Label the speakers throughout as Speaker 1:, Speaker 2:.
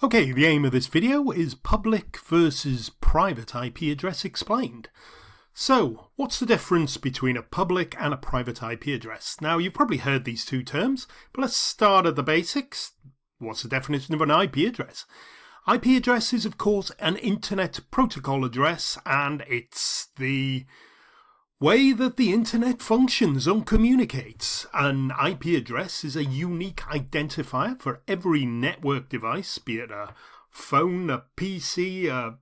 Speaker 1: Okay, the aim of this video is public versus private IP address explained. So, what's the difference between a public and a private IP address? Now, you've probably heard these two terms, but let's start at the basics. What's the definition of an IP address? IP address is, of course, an internet protocol address, and it's the way that the internet functions and communicates. An IP address is a unique identifier for every network device, be it a phone, a PC, a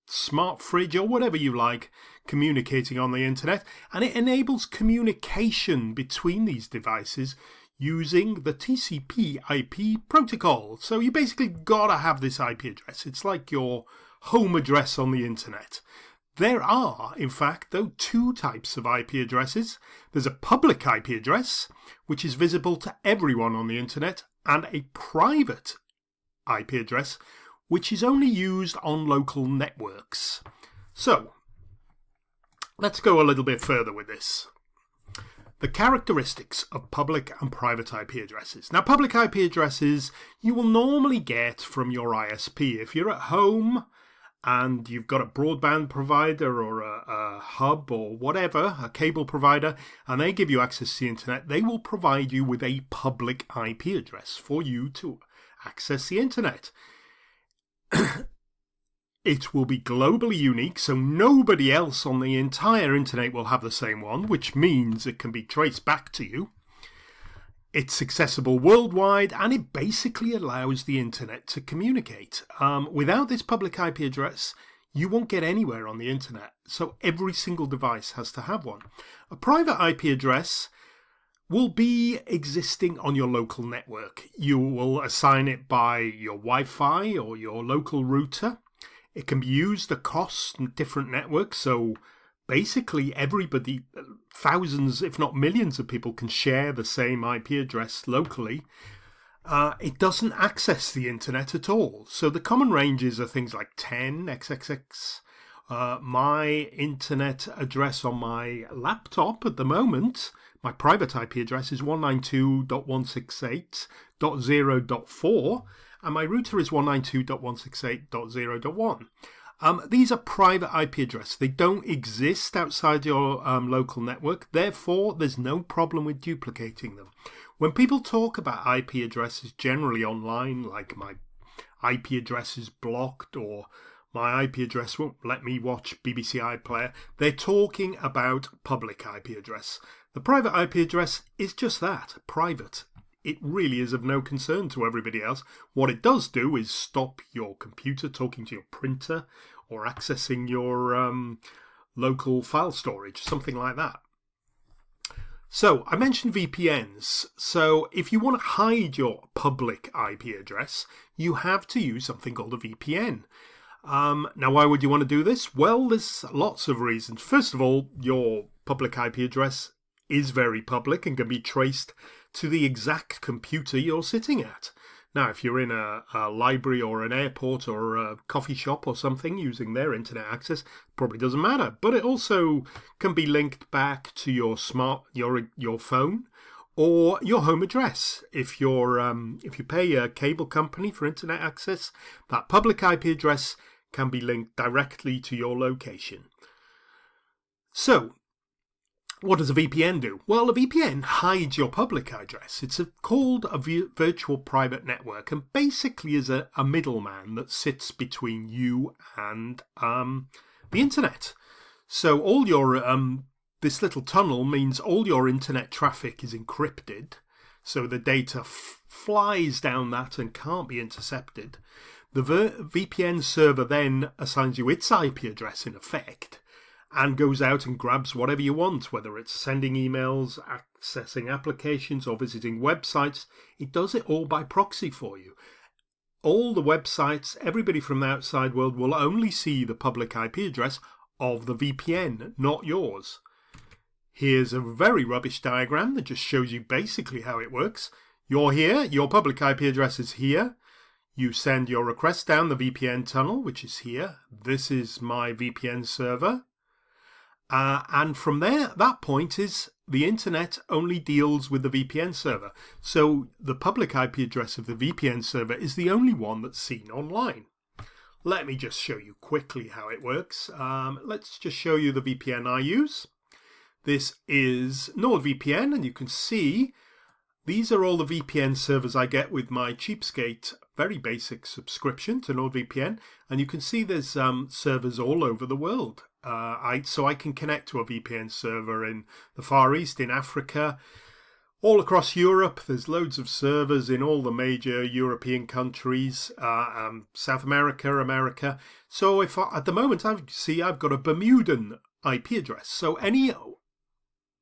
Speaker 1: smart fridge, or whatever you like, communicating on the internet, and it enables communication between these devices using the TCP/IP protocol. So you basically gotta have this IP address. It's like your home address on the internet. There are, in fact, though, two types of IP addresses. There's a public IP address, which is visible to everyone on the internet, and a private IP address, which is only used on local networks. So, let's go a little bit further with this. The characteristics of public and private IP addresses. Now, public IP addresses you will normally get from your ISP. If you're at home and you've got a broadband provider or a hub or whatever, a cable provider, and they give you access to the internet, they will provide you with a public IP address for you to access the internet. It will be globally unique, so nobody else on the entire internet will have the same one, which means it can be traced back to you. It's accessible worldwide, and it basically allows the internet to communicate. Without this public IP address, you won't get anywhere on the internet, so every single device has to have one. A private IP address will be existing on your local network. You will assign it by your Wi-Fi or your local router. It can be used across different networks, so basically everybody, thousands if not millions of people can share the same IP address locally. It doesn't access the internet at all. So the common ranges are things like 10 XXX. My internet address on my laptop at the moment, my private IP address is 192.168.0.4, and my router is 192.168.0.1. These are private IP addresses. They don't exist outside your local network. Therefore, there's no problem with duplicating them. When people talk about IP addresses generally online, like my IP address is blocked or my IP address won't let me watch BBC iPlayer, they're talking about public IP address. The private IP address is just that, private. It really is of no concern to everybody else. What it does do is stop your computer talking to your printer or accessing your local file storage, something like that. So, I mentioned VPNs. So, if you want to hide your public IP address, you have to use something called a VPN. Now, why would you want to do this? Well, there's lots of reasons. First of all, your public IP address is very public and can be traced to the exact computer you're sitting at. Now, if you're in a library or an airport or a coffee shop or something using their internet access, probably doesn't matter. But it also can be linked back to your your phone or your home address. If you pay a cable company for internet access, that public IP address can be linked directly to your location. So, what does a VPN do? Well, a VPN hides your public address. It's called a virtual private network and basically is a middleman that sits between you and the internet. So all your this little tunnel means all your internet traffic is encrypted, so the data flies down that and can't be intercepted. The VPN server then assigns you its IP address in effect, and goes out and grabs whatever you want, whether it's sending emails, accessing applications, or visiting websites. It does it all by proxy for you. All the websites, everybody from the outside world will only see the public IP address of the VPN, not yours. Here's a very rubbish diagram that just shows you basically how it works. You're here, your public IP address is here. You send your request down the VPN tunnel, which is here. This is my VPN server. And from there, that point is the internet only deals with the VPN server. So the public IP address of the VPN server is the only one that's seen online. Let me just show you quickly how it works. Let's just show you the VPN I use. This is NordVPN, and you can see these are all the VPN servers I get with my cheapskate, very basic subscription to NordVPN. And you can see there's servers all over the world. So I can connect to a VPN server in the Far East, in Africa, all across Europe. There's loads of servers in all the major European countries, South America, America. So at the moment, I've got a Bermudan IP address. So any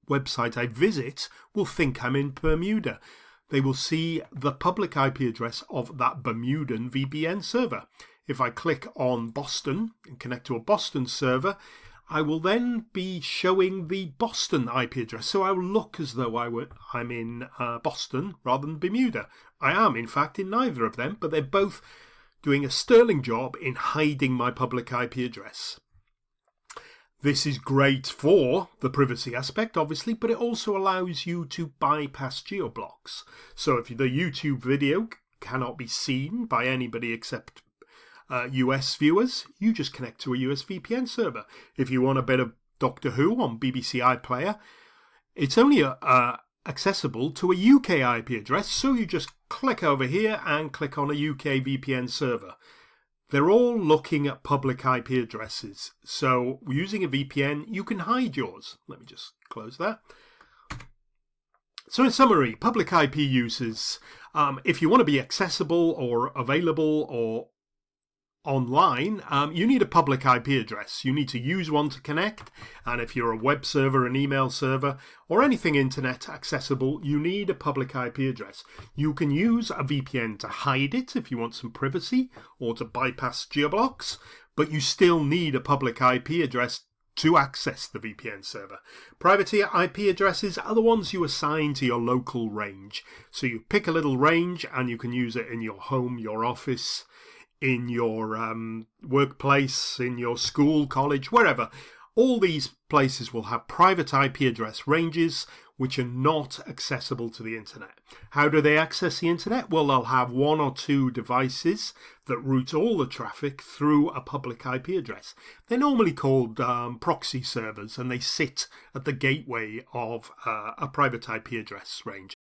Speaker 1: website I visit will think I'm in Bermuda. They will see the public IP address of that Bermudan VPN server. If I click on Boston and connect to a Boston server, I will then be showing the Boston IP address. So I will look as though I'm in Boston rather than Bermuda. I am, in fact, in neither of them, but they're both doing a sterling job in hiding my public IP address. This is great for the privacy aspect, obviously, but it also allows you to bypass geo-blocks. So if the YouTube video cannot be seen by anybody except US viewers, you just connect to a US VPN server. If you want a bit of Doctor Who on BBC iPlayer, it's only accessible to a UK IP address, so you just click over here and click on a UK VPN server. They're all looking at public IP addresses. So using a VPN, you can hide yours. Let me just close that. So in summary, public IP uses, if you want to be accessible or available or online, you need a public IP address. You need to use one to connect. And if you're a web server, an email server, or anything internet accessible, you need a public IP address. You can use a VPN to hide it if you want some privacy or to bypass geoblocks, but you still need a public IP address to access the VPN server. Private IP addresses are the ones you assign to your local range. So you pick a little range and you can use it in your home, your office, in your workplace, in your school, college, wherever. All these places will have private IP address ranges which are not accessible to the internet. How do they access the internet? Well, they'll have one or two devices that route all the traffic through a public IP address. They're normally called proxy servers, and they sit at the gateway of a private IP address range.